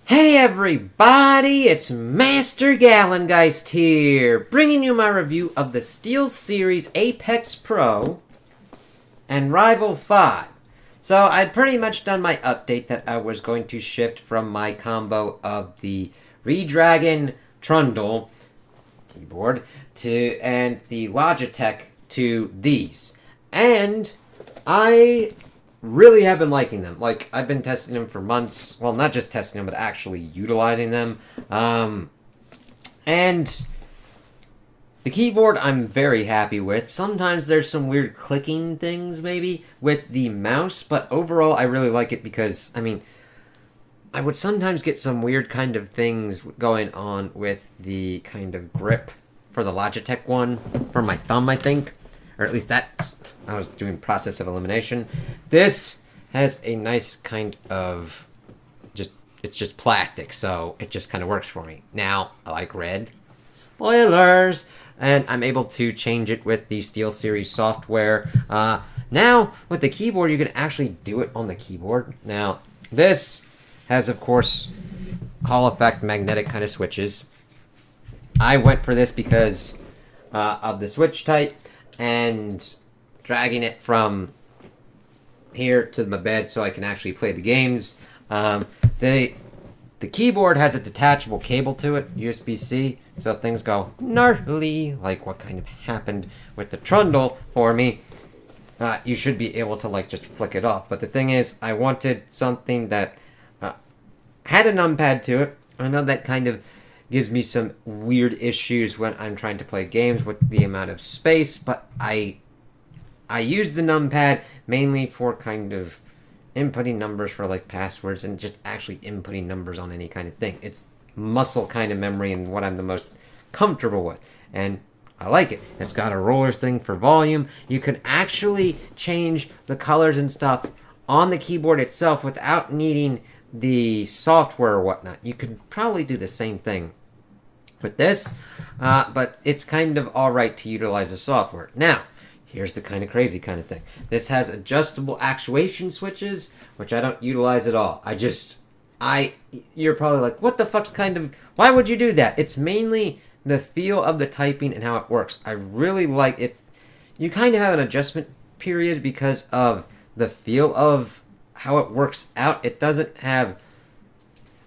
Hey everybody, it's Master Gallengeist here, bringing you my review of the Steelseries Apex Pro and Rival 5. So I'd pretty much done my update that I was going to shift from my combo of the Redragon Trundle keyboard and the Logitech to these. And I really have been liking them. Like, I've been testing them for months. Well, not just testing them, but actually utilizing them. And the keyboard I'm very happy with. Sometimes there's some weird clicking things, maybe, with the mouse. But overall, I really like it because, I would sometimes get some weird kind of things going on with the kind of grip for the Logitech one. For my thumb, I think. Or at least that, I was doing process of elimination. This has a nice kind of, it's just plastic, so it just kind of works for me. Now, I like red. Spoilers! And I'm able to change it with the Steelseries software. Now, with the keyboard, you can actually do it on the keyboard. Now, this has, of course, Hall effect magnetic kind of switches. I went for this because of the switch type. And dragging it from here to my bed so I can actually play the games. The keyboard has a detachable cable to it, USB-C, so if things go gnarly, like what kind of happened with the Trundle for me, you should be able to like just flick it off. But the thing is, I wanted something that had a numpad to it. I know that kind of gives me some weird issues when I'm trying to play games with the amount of space, but I use the numpad mainly for kind of inputting numbers for like passwords and just actually inputting numbers on any kind of thing. It's muscle kind of memory and what I'm the most comfortable with, and I like it. It's got a roller thing for volume. You can actually change the colors and stuff on the keyboard itself without needing the software or whatnot. You could probably do the same thing with this, but it's kind of alright to utilize the software. Now, here's the kind of crazy kind of thing. This has adjustable actuation switches, which I don't utilize at all. You're probably like, what the fuck's why would you do that? It's mainly the feel of the typing and how it works. I really like it. You kind of have an adjustment period because of the feel of how it works out. It doesn't have,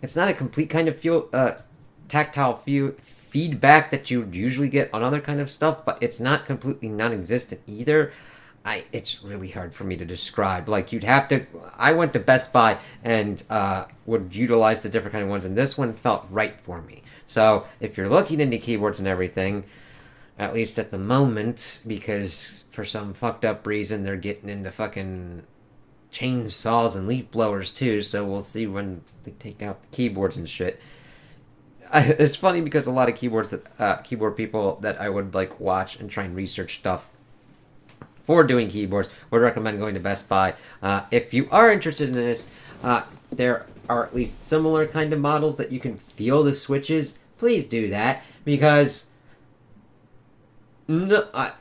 it's not a complete kind of tactile feedback that you usually get on other kind of stuff, but it's not completely non-existent either. It's really hard for me to describe. Like, I went to Best Buy and would utilize the different kind of ones, and this one felt right for me. So if you're looking into keyboards and everything, at least at the moment, because for some fucked up reason they're getting into fucking chainsaws and leaf blowers too, so we'll see when they take out the keyboards and shit. It's funny because a lot of keyboard people that I would like watch and try and research stuff for doing keyboards would recommend going to Best Buy. If you are interested in this, there are at least similar kind of models that you can feel the switches. Please do that, because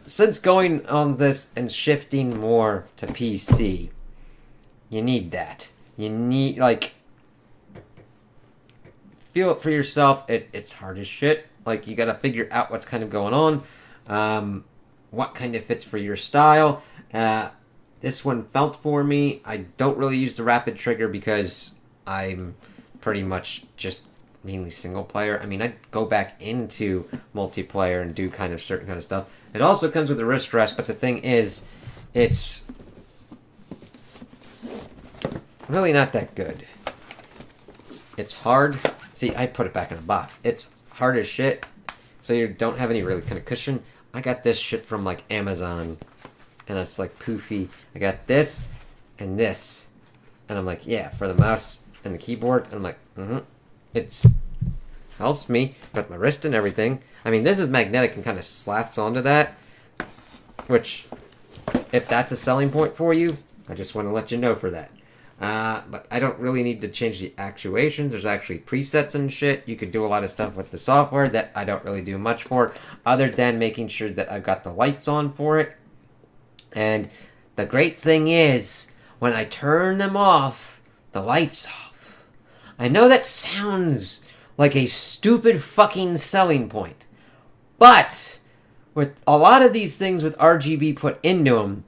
since going on this and shifting more to PC, you need that. You need, like, feel it for yourself. It's hard as shit. Like, you gotta figure out what's kind of going on, what kind of fits for your style. This one felt for me. I don't really use the rapid trigger because I'm pretty much just mainly single player. I'd go back into multiplayer and do kind of certain kind of stuff. It also comes with a wrist rest, but the thing is, it's really not that good. It's hard. See, I put it back in the box. It's hard as shit, so you don't have any really kind of cushion. I got this shit from, like, Amazon, and it's, like, poofy. I got this, and this, and I'm like, yeah, for the mouse and the keyboard, and I'm like, it's helps me, but my wrist and everything. This is magnetic and kind of slats onto that, which, if that's a selling point for you, I just want to let you know for that. But I don't really need to change the actuations. There's actually presets and shit. You could do a lot of stuff with the software that I don't really do much for, other than making sure that I've got the lights on for it. And the great thing is, when I turn them off, the lights off, I know that sounds like a stupid fucking selling point, but with a lot of these things with RGB put into them,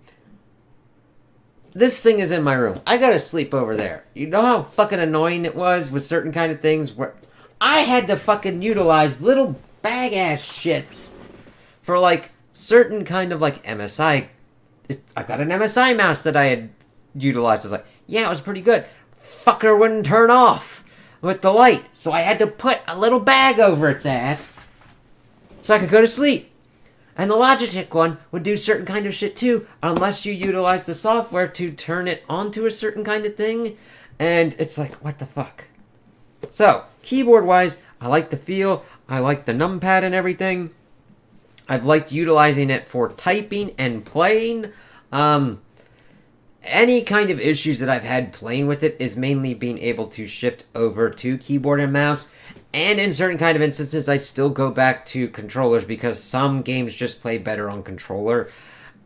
this thing is in my room. I gotta sleep over there. You know how fucking annoying it was with certain kind of things where I had to fucking utilize little bag ass shits for like certain kind of like MSI. I've got an MSI mouse that I had utilized. I was like, yeah, it was pretty good. Fucker wouldn't turn off with the light, so I had to put a little bag over its ass so I could go to sleep. And the Logitech one would do certain kind of shit too, unless you utilize the software to turn it onto a certain kind of thing. And it's like, what the fuck? So, keyboard-wise, I like the feel. I like the numpad and everything. I've liked utilizing it for typing and playing. Any kind of issues that I've had playing with it is mainly being able to shift over to keyboard and mouse. And in certain kind of instances, I still go back to controllers because some games just play better on controller,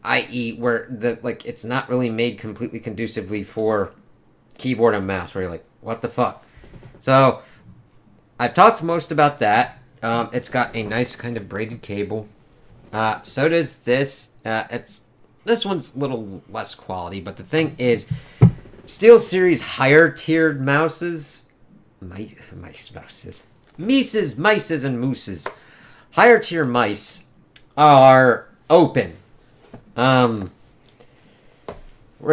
i.e., where it's not really made completely conducively for keyboard and mouse, where you're like, what the fuck? So, I've talked most about that. It's got a nice kind of braided cable. So does this. This one's a little less quality, but the thing is, Steelseries higher tiered mouses, mices, and mooses. Higher tier mice are open. Where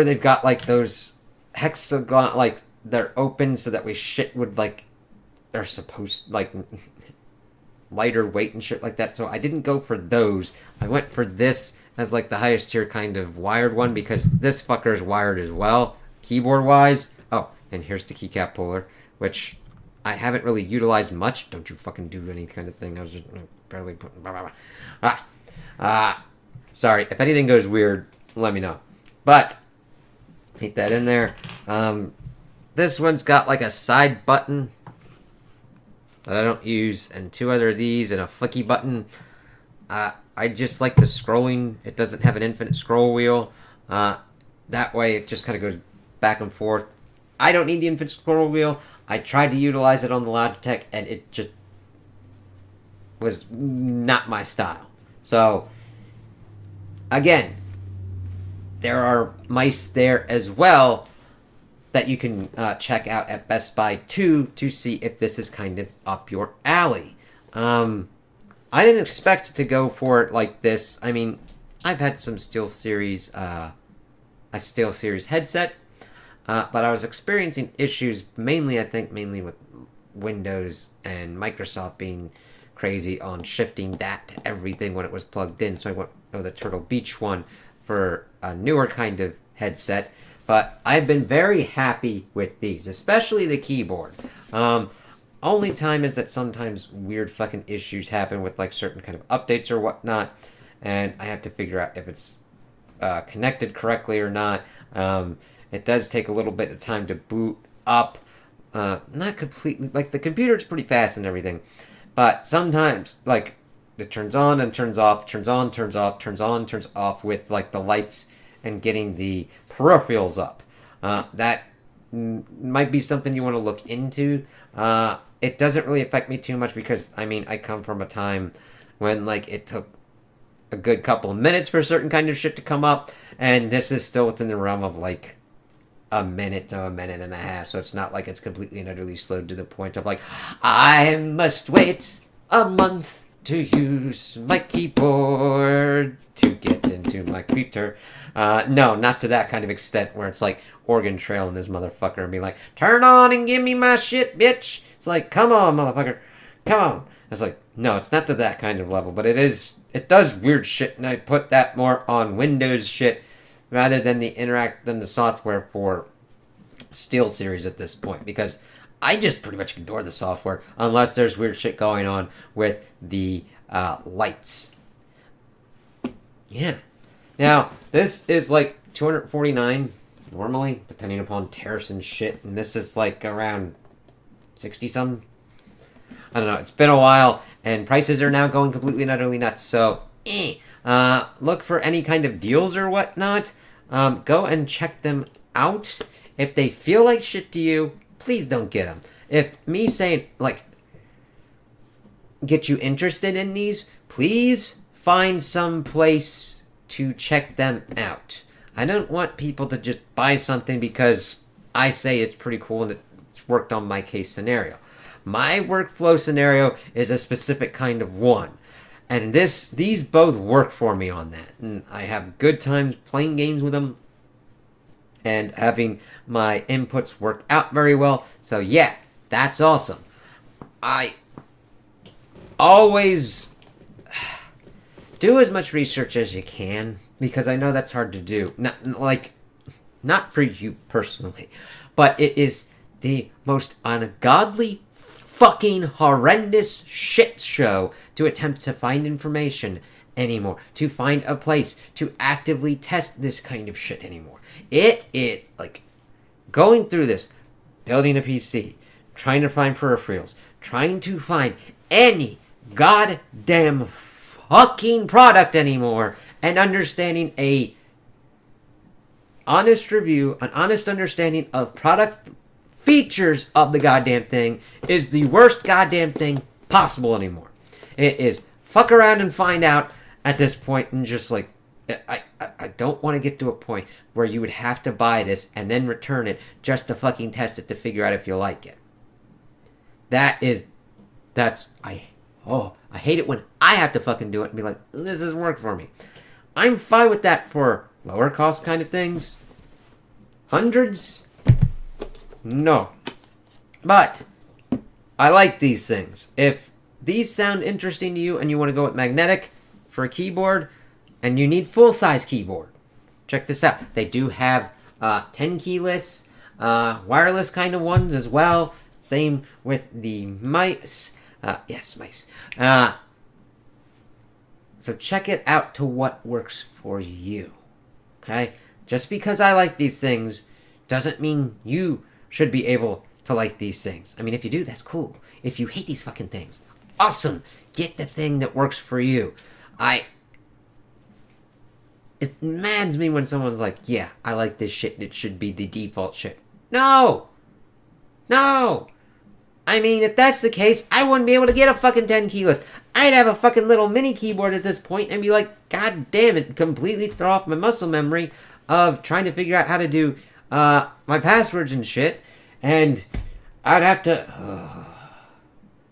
they've got like those hexagon, like they're open so that way shit would like, they're supposed like lighter weight and shit like that. So I didn't go for those. I went for this as like the highest tier kind of wired one because this fucker is wired as well, keyboard wise. Oh, and here's the keycap puller, which I haven't really utilized much. Don't you fucking do any kind of thing. I was just barely putting... sorry. If anything goes weird, let me know. But, keep that in there. This one's got like a side button that I don't use, and two other of these, and a flicky button. I just like the scrolling. It doesn't have an infinite scroll wheel. That way it just kind of goes back and forth. I don't need the infinite scroll wheel. I tried to utilize it on the Logitech, and it just was not my style. So, again, there are mice there as well that you can check out at Best Buy too to see if this is kind of up your alley. I didn't expect to go for it like this. I mean, I've had some SteelSeries, a SteelSeries headset, but I was experiencing issues mainly with Windows and Microsoft being crazy on shifting that to everything when it was plugged in. So I went with the Turtle Beach one for a newer kind of headset. But I've been very happy with these, especially the keyboard. Only time is that sometimes weird fucking issues happen with like certain kind of updates or whatnot, and I have to figure out if it's connected correctly or not. It does take a little bit of time to boot up. Not completely, like the computer's pretty fast and everything, but sometimes like it turns on and turns off, turns on, turns off, turns on, turns off with like the lights and getting the peripherals up. That might be something you want to look into. It doesn't really affect me too much because, I mean, I come from a time when, like, it took a good couple of minutes for a certain kind of shit to come up, and this is still within the realm of, like, a minute to a minute and a half, so it's not like it's completely and utterly slowed to the point of, like, I must wait a month to use my keyboard to get into my computer. No, not to that kind of extent where it's like Oregon Trail and this motherfucker and be like, turn on and give me my shit, bitch. It's like, come on, motherfucker. Come on. It's like, no, it's not to that kind of level, but it does weird shit, and I put that more on Windows shit rather than the software for SteelSeries at this point, because I just pretty much ignore the software unless there's weird shit going on with the lights. Yeah. Now, this is like $249 normally, depending upon tariffs and shit, and this is like around 60-something. I don't know, it's been a while, and prices are now going completely and utterly nuts, so, look for any kind of deals or whatnot. Go and check them out. If they feel like shit to you, please don't get them. if me saying, like, get you interested in these, please find some place to check them out. I don't want people to just buy something because I say it's pretty cool and it's worked on my case scenario. My workflow scenario is a specific kind of one. And these both work for me on that. And I have good times playing games with them and having my inputs work out very well. So yeah, that's awesome. I always do as much research as you can because I know that's hard to do. Not for you personally, but it is the most ungodly fucking horrendous shit show to attempt to find information anymore, to find a place to actively test this kind of shit anymore. It is like going through this, building a PC, trying to find peripherals, trying to find any goddamn fucking product anymore, and understanding a honest review, an honest understanding of product features of the goddamn thing is the worst goddamn thing possible anymore. It is fuck around and find out at this point, and just like, I don't want to get to a point where you would have to buy this and then return it just to fucking test it to figure out if you like it. I hate it when I have to fucking do it and be like, this doesn't work for me. I'm fine with that for lower cost kind of things. Hundreds? No. But I like these things. If these sound interesting to you and you want to go with magnetic for a keyboard and you need full-size keyboard, check this out. They do have 10 keyless, wireless kind of ones as well. Same with the mice. Yes, mice. So check it out to what works for you. Okay? Just because I like these things doesn't mean you should be able to like these things. I mean, if you do, that's cool. If you hate these fucking things, awesome. Get the thing that works for you. It mads me when someone's like, yeah, I like this shit and it should be the default shit. No! I mean, if that's the case, I wouldn't be able to get a fucking 10 keyless. I'd have a fucking little mini keyboard at this point and be like, god damn it, completely throw off my muscle memory of trying to figure out how to do my passwords and shit. And I'd have to...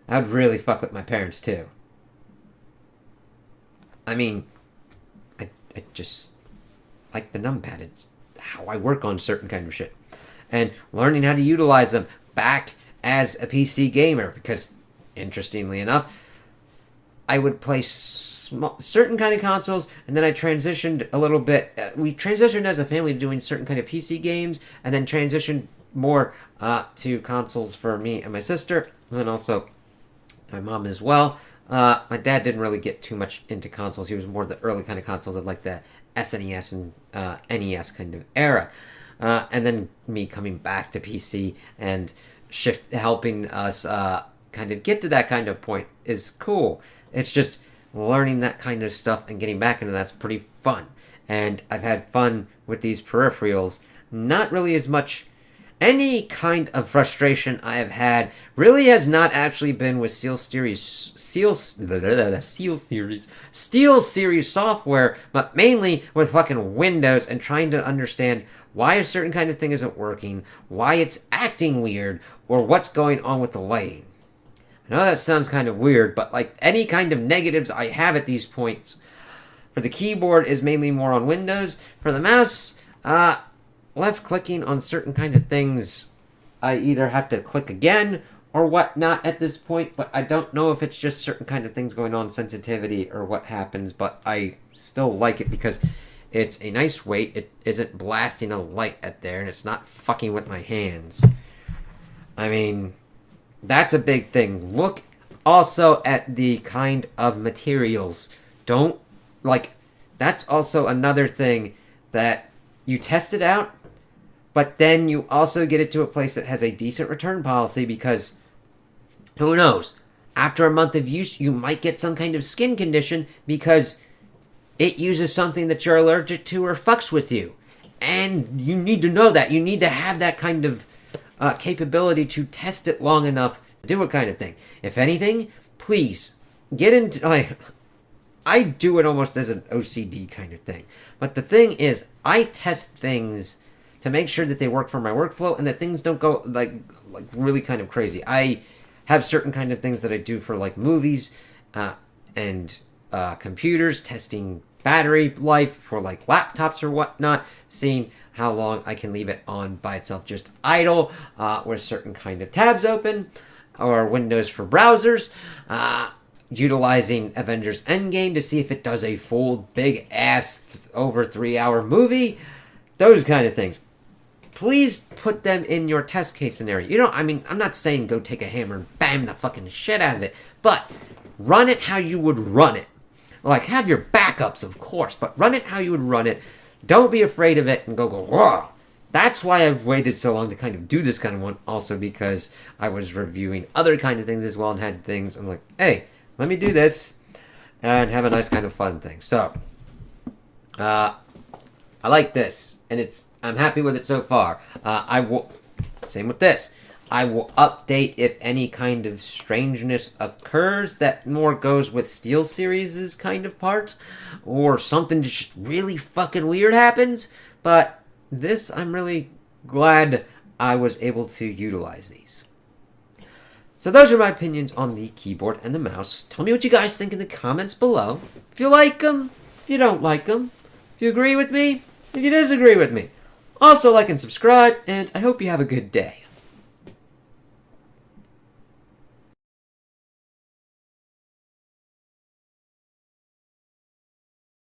I'd really fuck with my parents too. I mean, I just like the numpad. It's how I work on certain kind of shit. And learning how to utilize them back as a PC gamer, because interestingly enough, I would play certain kind of consoles, and then I transitioned a little bit. We transitioned as a family to doing certain kind of PC games, and then transitioned more to consoles for me and my sister, and also my mom as well. My dad didn't really get too much into consoles. He was more the early kind of consoles of like the SNES and NES kind of era. And then me coming back to PC and helping us kind of get to that kind of point is cool. It's just learning that kind of stuff and getting back into that's pretty fun. And I've had fun with these peripherals. Not really as much. Any kind of frustration I have had really has not actually been with Steelseries software, but mainly with fucking Windows and trying to understand why a certain kind of thing isn't working, why it's acting weird, or what's going on with the lighting. I know that sounds kind of weird, but like any kind of negatives I have at these points, for the keyboard is mainly more on Windows. For the mouse, left clicking on certain kinds of things, I either have to click again or whatnot at this point, but I don't know if it's just certain kind of things going on, sensitivity or what happens, but I still like it because it's a nice weight. It isn't blasting a light at there, and it's not fucking with my hands. I mean, that's a big thing. Look also at the kind of materials. That's also another thing that you test it out, but then you also get it to a place that has a decent return policy, because who knows? After a month of use, you might get some kind of skin condition because it uses something that you're allergic to or fucks with you. And you need to know that. You need to have that kind of capability to test it long enough to do a kind of thing. If anything, please get into... I do it almost as an OCD kind of thing. But the thing is, I test things to make sure that they work for my workflow and that things don't go like really kind of crazy. I have certain kind of things that I do for like movies and computers, testing battery life for like laptops or whatnot, seeing how long I can leave it on by itself just idle with certain kind of tabs open, or windows for browsers, utilizing Avengers Endgame to see if it does a full big ass over 3-hour movie, those kind of things. Please put them in your test case scenario. You know, I mean, I'm not saying go take a hammer and bang the fucking shit out of it, but run it how you would run it. Like, have your backups, of course, but run it how you would run it. Don't be afraid of it and go, whoa. That's why I've waited so long to kind of do this kind of one, also because I was reviewing other kind of things as well and had things. I'm like, hey, let me do this and have a nice kind of fun thing. So, I like this, and I'm happy with it so far. I will, same with this. I will update if any kind of strangeness occurs that more goes with Steelseries' kind of parts, or something just really fucking weird happens. But this, I'm really glad I was able to utilize these. So those are my opinions on the keyboard and the mouse. Tell me what you guys think in the comments below. If you like them, if you don't like them, if you agree with me, if you disagree with me. Also like and subscribe, and I hope you have a good day.